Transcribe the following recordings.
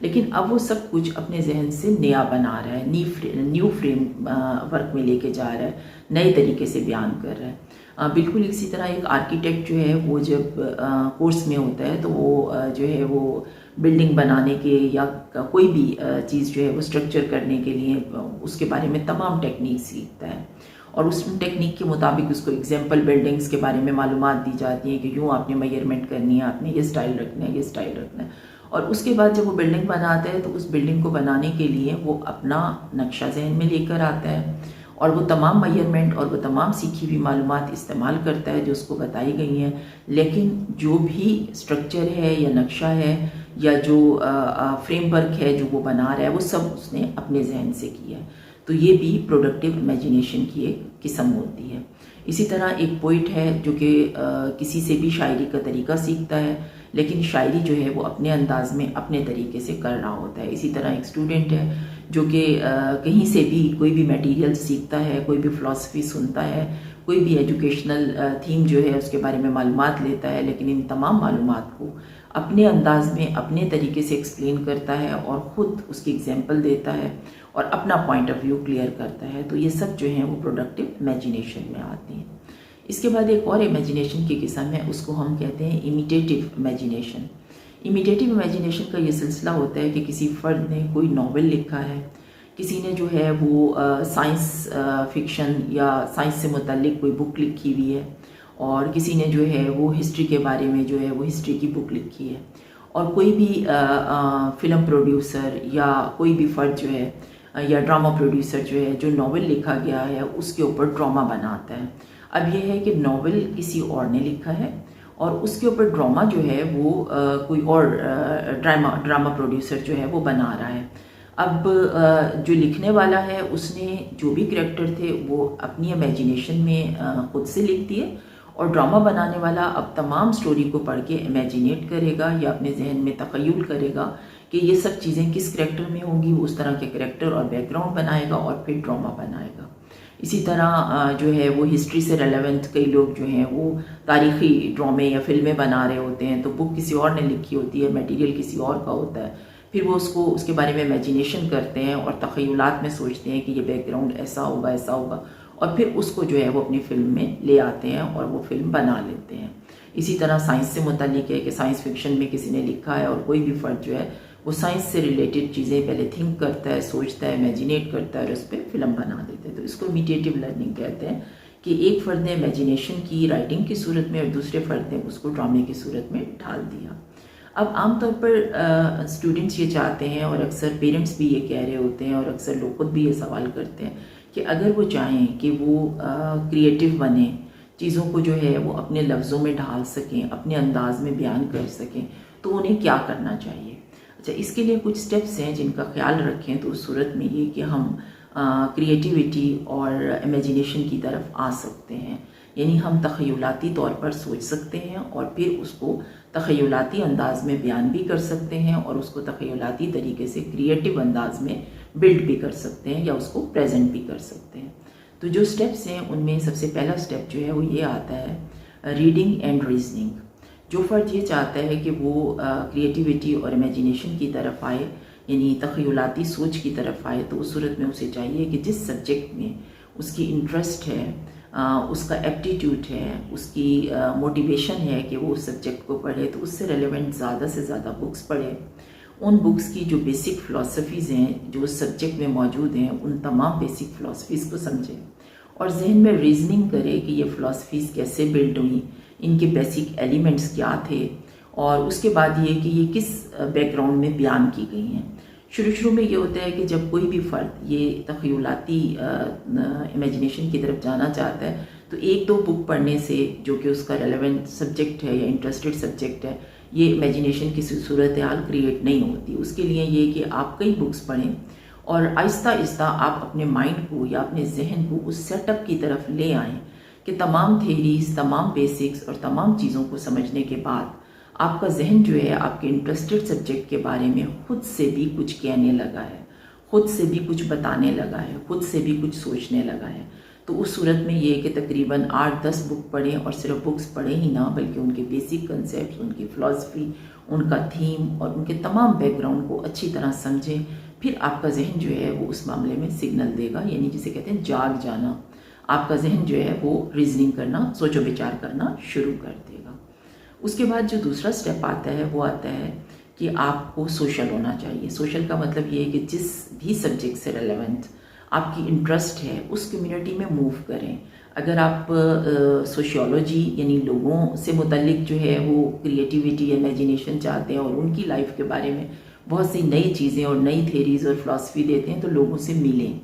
لیکن اب وہ سب کچھ اپنے ذہن سے نیا بنا رہا ہے، نیو فریم ورک میں لے کے جا رہا ہے، نئے طریقے سے بیان کر رہا ہے۔ بالکل اسی طرح ایک آرکیٹیکٹ جو ہے وہ جب کورس میں ہوتا ہے تو وہ جو ہے وہ بلڈنگ بنانے کے یا کوئی بھی چیز جو ہے وہ اسٹرکچر کرنے کے لیے اس کے بارے میں تمام ٹیکنیک سیکھتا ہے، اور اس ٹیکنیک کے مطابق اس کو ایگزامپل بلڈنگز کے بارے میں معلومات دی جاتی ہیں کہ یوں آپ نے میئرمنٹ کرنی ہے، آپ نے یہ سٹائل رکھنا ہے، یہ سٹائل رکھنا ہے، اور اس کے بعد جب وہ بلڈنگ بناتا ہے تو اس بلڈنگ کو بنانے کے لیے وہ اپنا نقشہ ذہن میں لے کر آتا ہے، اور وہ تمام میئرمنٹ اور وہ تمام سیکھی ہوئی معلومات استعمال کرتا ہے جو اس کو بتائی گئی ہیں، لیکن جو بھی اسٹرکچر ہے یا نقشہ ہے یا جو فریم ورک ہے جو وہ بنا رہا ہے وہ سب اس نے اپنے ذہن سے کیا ہے۔ تو یہ بھی پروڈکٹیو امیجینیشن کی ایک قسم ہوتی ہے۔ اسی طرح ایک پوئٹ ہے جو کہ کسی سے بھی شاعری کا طریقہ سیکھتا ہے، لیکن شاعری جو ہے وہ اپنے انداز میں اپنے طریقے سے کر رہا ہوتا ہے۔ اسی طرح ایک اسٹوڈنٹ ہے جو کہ کہیں سے بھی کوئی بھی میٹیریل سیکھتا ہے، کوئی بھی فلسفی سنتا ہے، کوئی بھی ایجوکیشنل تھیم جو ہے اس کے بارے میں معلومات لیتا ہے، لیکن ان تمام معلومات کو اپنے انداز میں اپنے طریقے سے ایکسپلین کرتا ہے اور خود اس کی ایگزامپل دیتا ہے اور اپنا پوائنٹ آف ویو کلیئر کرتا ہے۔ تو یہ سب جو ہیں وہ پروڈکٹیو امیجینیشن میں آتی ہیں۔ اس کے بعد ایک اور امیجینیشن کی قسم ہے، اس کو ہم کہتے ہیں امیٹیٹیو امیجینیشن۔ امیٹیٹیو امیجینیشن کا یہ سلسلہ ہوتا ہے کہ کسی فرد نے کوئی ناول لکھا ہے، کسی نے جو ہے وہ سائنس فکشن یا سائنس سے متعلق کوئی بک لکھی ہوئی ہے، اور کسی نے جو ہے وہ ہسٹری کے بارے میں جو ہے وہ ہسٹری کی بک لکھی ہے، اور کوئی بھی فلم پروڈیوسر یا کوئی بھی فرد جو ہے یا ڈرامہ پروڈیوسر جو ہے جو ناول لکھا گیا ہے اس کے اوپر ڈرامہ بناتا ہے۔ اب یہ ہے کہ ناول کسی اور نے لکھا ہے اور اس کے اوپر ڈرامہ جو ہے وہ کوئی اور ڈرامہ پروڈیوسر جو ہے وہ بنا رہا ہے۔ اب جو لکھنے والا ہے اس نے جو بھی کریکٹر تھے وہ اپنی امیجینیشن میں خود سے لکھ دیے، اور ڈرامہ بنانے والا اب تمام سٹوری کو پڑھ کے امیجینیٹ کرے گا یا اپنے ذہن میں تخیل کرے گا کہ یہ سب چیزیں کس کریکٹر میں ہوں گی، وہ اس طرح کے کریکٹر اور بیک گراؤنڈ بنائے گا اور پھر ڈرامہ بنائے گا۔ اسی طرح جو ہے وہ ہسٹری سے ریلیونٹ کئی لوگ جو ہیں وہ تاریخی ڈرامے یا فلمیں بنا رہے ہوتے ہیں، تو بک کسی اور نے لکھی ہوتی ہے، میٹیریل کسی اور کا ہوتا ہے، پھر وہ اس کے بارے میں امیجینیشن کرتے ہیں اور تخیلات میں سوچتے ہیں کہ یہ بیک گراؤنڈ ایسا ہوگا ایسا ہوگا، اور پھر اس کو جو ہے وہ اپنی فلم میں لے آتے ہیں اور وہ فلم بنا لیتے ہیں۔ اسی طرح سائنس سے متعلق ہے کہ سائنس فکشن میں کسی نے لکھا ہے اور کوئی بھی فرد جو ہے وہ سائنس سے ریلیٹڈ چیزیں پہلے تھنک کرتا ہے، سوچتا ہے، امیجینیٹ کرتا ہے اور اس پہ فلم بنا دیتا ہے۔ تو اس کو امیٹیٹیو لرننگ کہتے ہیں کہ ایک فرد نے امیجینیشن کی رائٹنگ کی صورت میں اور دوسرے فرد نے اس کو ڈرامے کی صورت میں ڈھال دیا۔ اب عام طور پر اسٹوڈنٹس یہ چاہتے ہیں، اور اکثر پیرنٹس بھی یہ کہہ رہے ہوتے ہیں اور اکثر لوگ خود بھی یہ سوال کرتے ہیں کہ اگر وہ چاہیں کہ وہ کریٹیو بنیں، چیزوں کو جو ہے وہ اپنے لفظوں میں ڈھال سکیں، اپنے انداز میں بیان کر سکیں، تو انہیں کیا کرنا چاہیے؟ اچھا، اس کے لیے کچھ سٹیپس ہیں جن کا خیال رکھیں تو اس صورت میں یہ کہ ہم کریٹیوٹی اور امیجینیشن کی طرف آ سکتے ہیں، یعنی ہم تخیلاتی طور پر سوچ سکتے ہیں اور پھر اس کو تخیلاتی انداز میں بیان بھی کر سکتے ہیں اور اس کو تخیلاتی طریقے سے کریٹیو انداز میں بلڈ بھی کر سکتے ہیں یا اس کو پریزنٹ بھی کر سکتے ہیں۔ تو جو سٹیپس ہیں ان میں سب سے پہلا سٹیپ جو ہے وہ یہ آتا ہے ریڈنگ اینڈ ریزننگ۔ جو فرد یہ چاہتا ہے کہ وہ کریٹیوٹی اور امیجینیشن کی طرف آئے، یعنی تخیلاتی سوچ کی طرف آئے، تو اس صورت میں اسے چاہیے کہ جس سبجیکٹ میں اس کی انٹرسٹ ہے، اس کا ایپٹیٹیوڈ ہے، اس کی موٹیویشن ہے کہ وہ اس سبجیکٹ کو پڑھے، تو اس سے ریلیونٹ زیادہ سے زیادہ بکس پڑھے۔ ان بکس کی جو بیسک فلسفیز ہیں جو اس سبجیکٹ میں موجود ہیں، ان تمام بیسک فلسفیز کو سمجھیں اور ذہن میں ریزننگ کرے کہ یہ فلسفیز کیسے بلڈ ہوئیں، ان کے بیسک ایلیمنٹس کیا تھے، اور اس کے بعد یہ کہ یہ کس بیک گراؤنڈ میں بیان کی گئی ہیں۔ شروع میں یہ ہوتا ہے کہ جب کوئی بھی فرد یہ تخیلاتی امیجینیشن کی طرف جانا چاہتا ہے تو ایک دو بک پڑھنے سے، جو کہ اس کا ریلیونٹ سبجیکٹ ہے یا انٹرسٹڈ سبجیکٹ ہے، یہ امیجینیشن کی صورتحال کریٹ نہیں ہوتی۔ اس کے لیے یہ کہ آپ کئی بکس پڑھیں اور آہستہ آہستہ آپ اپنے مائنڈ کو یا اپنے ذہن کو اس سیٹ اپ کی طرف لے آئیں کہ تمام تھیریز، تمام بیسکس اور تمام چیزوں کو سمجھنے کے بعد آپ کا ذہن جو ہے آپ کے انٹرسٹڈ سبجیکٹ کے بارے میں خود سے بھی کچھ کہنے لگا ہے، خود سے بھی کچھ بتانے لگا ہے، خود سے بھی کچھ سوچنے لگا ہے۔ تو اس صورت میں یہ ہے کہ تقریباً 8-10 بک پڑھیں، اور صرف بکس پڑھیں ہی نہ بلکہ ان کے بیسک کنسیپٹس، ان کی فلاسفی، ان کا تھیم اور ان کے تمام بیک گراؤنڈ کو اچھی طرح سمجھیں. پھر آپ کا ذہن جو ہے وہ اس معاملے میں سگنل دے گا، یعنی جسے کہتے ہیں جاگ جانا. آپ کا ذہن جو ہے وہ ریزننگ کرنا، سوچ و بچار کرنا شروع کر دے گا. اس کے بعد جو دوسرا سٹیپ آتا ہے وہ آتا ہے کہ آپ کو سوشل ہونا چاہیے. سوشل کا مطلب یہ ہے کہ جس بھی سبجیکٹ سے ریلیونٹ آپ کی انٹرسٹ ہے اس کمیونٹی میں موو کریں. اگر آپ سوشیولوجی یعنی لوگوں سے متعلق جو ہے وہ کریٹیویٹی، امیجینیشن چاہتے ہیں اور ان کی لائف کے بارے میں بہت سی نئی چیزیں اور نئی تھیریز اور فلاسفی دیتے ہیں تو لوگوں سے ملیں.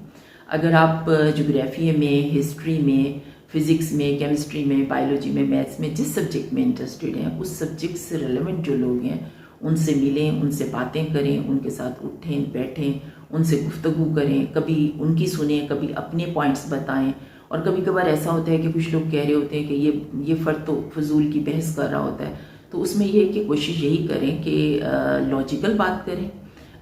اگر آپ جغرافی میں، ہسٹری میں، فزکس میں، کیمسٹری میں، بائیولوجی میں، میتھس میں جس سبجیکٹ میں انٹرسٹڈ ہیں اس سبجیکٹ سے ریلیونٹ جو لوگ ہیں ان سے ملیں، ان سے باتیں کریں، ان کے ساتھ اٹھیں بیٹھیں، ان سے گفتگو کریں. کبھی ان کی سنیں، کبھی اپنے پوائنٹس بتائیں. اور کبھی کبھار ایسا ہوتا ہے کہ کچھ لوگ کہہ رہے ہوتے ہیں کہ یہ فرد تو فضول کی بحث کر رہا ہوتا ہے، تو اس میں یہ ہے کہ کوشش یہی کریں کہ لاجیکل بات کریں،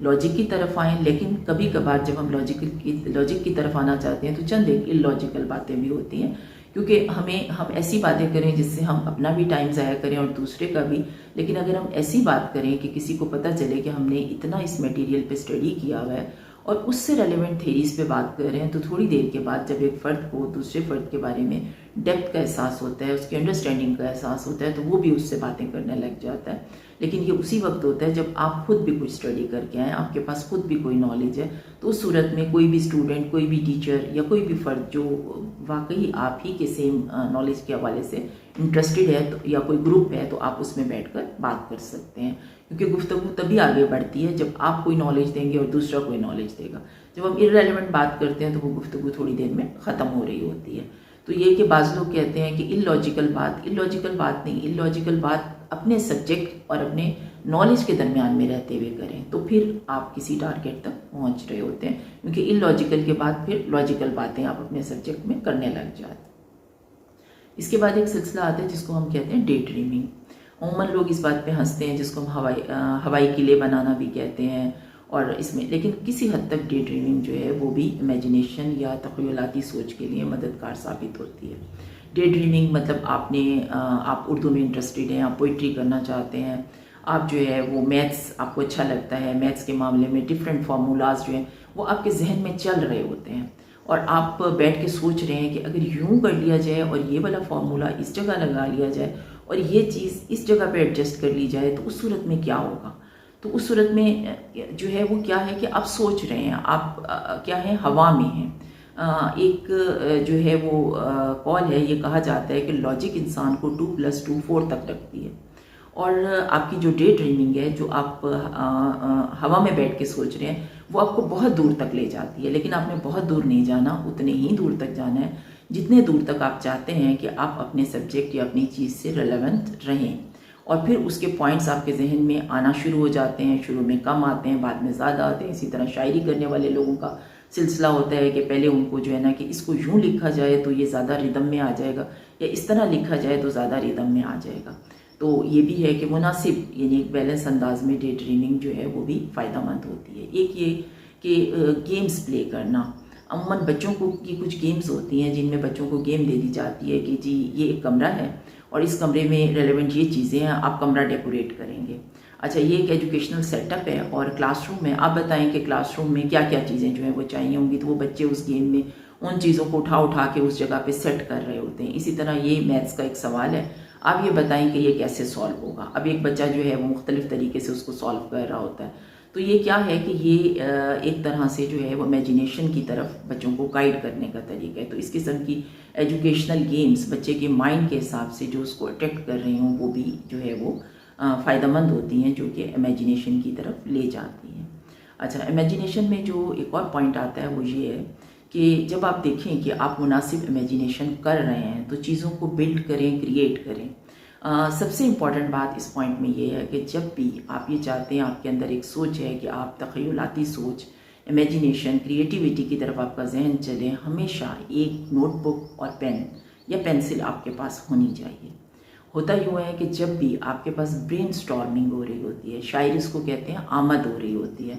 لاجک کی طرف آئیں. لیکن کبھی کبھار جب ہم لاجک کی طرف آنا چاہتے ہیں تو چند ایک اللاجیکل باتیں بھی ہوتی ہیں، کیونکہ ہم ایسی باتیں کریں جس سے ہم اپنا بھی ٹائم ضائع کریں اور دوسرے کا بھی. لیکن اگر ہم ایسی بات کریں کہ کسی کو پتہ چلے کہ ہم نے اتنا اس میٹیریل پہ اسٹڈی کیا ہوا ہے اور اس سے ریلیونٹ تھیریز پہ بات کر رہے ہیں، تو تھوڑی دیر کے بعد جب ایک فرد کو دوسرے فرد کے بارے میں ڈیپتھ کا احساس ہوتا ہے، اس کی انڈرسٹینڈنگ کا احساس ہوتا ہے، تو وہ بھی اس سے باتیں کرنے لگ جاتا ہے. لیکن یہ اسی وقت ہوتا ہے جب آپ خود بھی کچھ اسٹڈی کر کے آئیں، آپ کے پاس خود بھی کوئی نالج ہے. تو اس صورت میں کوئی بھی اسٹوڈنٹ، کوئی بھی ٹیچر یا کوئی بھی فرد جو واقعی آپ ہی کے سیم نالج کے حوالے سے انٹرسٹڈ ہے یا کوئی گروپ ہے، تو آپ اس میں بیٹھ کر بات کر سکتے ہیں. کیونکہ گفتگو تبھی آگے بڑھتی ہے جب آپ کوئی نالج دیں گے اور دوسرا کوئی نالج دے گا. جب ہم ارریلیونٹ بات کرتے ہیں تو وہ گفتگو تھوڑی دیر میں ختم ہو رہی ہوتی ہے. تو یہ کہ بعض لوگ کہتے ہیں کہ اللاجیکل بات نہیں، اللاجیکل بات اپنے سبجیکٹ اور اپنے نالج کے درمیان میں رہتے ہوئے کریں تو پھر آپ کسی ٹارگیٹ تک پہنچ رہے ہوتے ہیں. کیونکہ اللاجیکل کے بعد پھر لاجیکل باتیں آپ اپنے سبجیکٹ میں کرنے لگ جاتے ہیں. اس کے بعد ایک سلسلہ آتا ہے جس کو ہم کہتے ہیں ڈے ڈریمنگ. عموماً لوگ اس بات پہ ہنستے ہیں جس کو ہم ہوائی قلعے بنانا بھی کہتے ہیں. اور اس میں لیکن کسی حد تک ڈے ڈریمنگ جو ہے وہ بھی امیجینیشن یا تخیلاتی سوچ کے لیے مددگار ثابت ہوتی ہے. ڈے ڈریمنگ مطلب آپ اردو میں انٹرسٹڈ ہیں، آپ پوئٹری کرنا چاہتے ہیں، آپ جو ہے وہ میتھس آپ کو اچھا لگتا ہے، میتھس کے معاملے میں ڈفرینٹ فارمولاز جو ہیں وہ آپ کے ذہن میں چل رہے ہوتے ہیں اور آپ بیٹھ کے سوچ رہے ہیں کہ اگر یوں کر لیا جائے اور یہ والا فارمولا اس جگہ لگا لیا جائے اور یہ چیز اس جگہ پہ ایڈجسٹ کر لی جائے تو اس صورت میں کیا ہوگا. تو اس صورت میں جو ہے وہ کیا ہے کہ آپ سوچ رہے ہیں، آپ کیا ہے ہوا میں ہیں. ایک جو ہے وہ قول ہے، یہ کہا جاتا ہے کہ لاجک انسان کو 2+2 4 تک رکھتی ہے. اور آپ کی جو ڈے ڈریمنگ ہے، جو آپ ہوا میں بیٹھ کے سوچ رہے ہیں، وہ آپ کو بہت دور تک لے جاتی ہے. لیکن آپ نے بہت دور نہیں جانا، اتنے ہی دور تک جانا ہے جتنے دور تک آپ چاہتے ہیں کہ آپ اپنے سبجیکٹ یا اپنی چیز سے ریلیونٹ رہیں. اور پھر اس کے پوائنٹس آپ کے ذہن میں آنا شروع ہو جاتے ہیں. شروع میں کم آتے ہیں، بعد میں زیادہ آتے ہیں. اسی طرح شاعری کرنے والے لوگوں کا سلسلہ ہوتا ہے کہ پہلے ان کو جو ہے نا کہ اس کو یوں لکھا جائے تو یہ زیادہ ردم میں آ جائے گا، یا اس طرح لکھا جائے تو زیادہ ردم میں آ جائے گا. تو یہ بھی ہے کہ مناسب یعنی ایک بیلنس انداز میں ڈے ڈریمنگ جو ہے وہ بھی فائدہ مند ہوتی ہے. ایک یہ کہ گیمز پلے کرنا. عموماً بچوں کی کچھ گیمز ہوتی ہیں جن میں بچوں کو گیم دے دی جاتی ہے کہ جی یہ ایک کمرہ ہے اور اس کمرے میں ریلیونٹ یہ چیزیں ہیں، آپ کمرہ ڈیکوریٹ کریں گے. اچھا، یہ ایک ایجوکیشنل سیٹ اپ ہے اور کلاس روم میں آپ بتائیں کہ کلاس روم میں کیا کیا چیزیں جو ہیں وہ چاہیے ہوں گی. تو وہ بچے اس گیم میں ان چیزوں کو اٹھا کے اس جگہ پہ سیٹ کر رہے ہوتے ہیں. اسی طرح یہ میتھس کا ایک سوال ہے، آپ یہ بتائیں کہ یہ کیسے سالو ہوگا. اب ایک بچہ جو ہے وہ مختلف طریقے سے اس کو سالو کر رہا ہوتا ہے. تو یہ کیا ہے کہ یہ ایک طرح سے جو ہے وہ امیجینیشن کی طرف بچوں کو گائیڈ کرنے کا طریقہ ہے. تو اس قسم کی ایجوکیشنل گیمز بچے کے مائنڈ کے حساب سے جو اس کو اٹریکٹ کر رہی ہوں وہ بھی جو ہے وہ فائدہ مند ہوتی ہیں، جو کہ امیجینیشن کی طرف لے جاتی ہیں. اچھا، امیجینیشن میں جو ایک اور پوائنٹ آتا ہے وہ یہ ہے کہ جب آپ دیکھیں کہ آپ مناسب امیجینیشن کر رہے ہیں تو چیزوں کو بلڈ کریں، کریٹ کریں. سب سے امپورٹنٹ بات اس پوائنٹ میں یہ ہے کہ جب بھی آپ یہ چاہتے ہیں، آپ کے اندر ایک سوچ ہے کہ آپ تخیلاتی سوچ، امیجینیشن، کریٹیویٹی کی طرف آپ کا ذہن چلے، ہمیشہ ایک نوٹ بک اور پین یا پینسل آپ کے پاس ہونی چاہیے. ہوتا یوں ہے کہ جب بھی آپ کے پاس برین سٹارمنگ ہو رہی ہوتی ہے، شاعر اس کو کہتے ہیں آمد ہو رہی ہوتی ہے،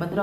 15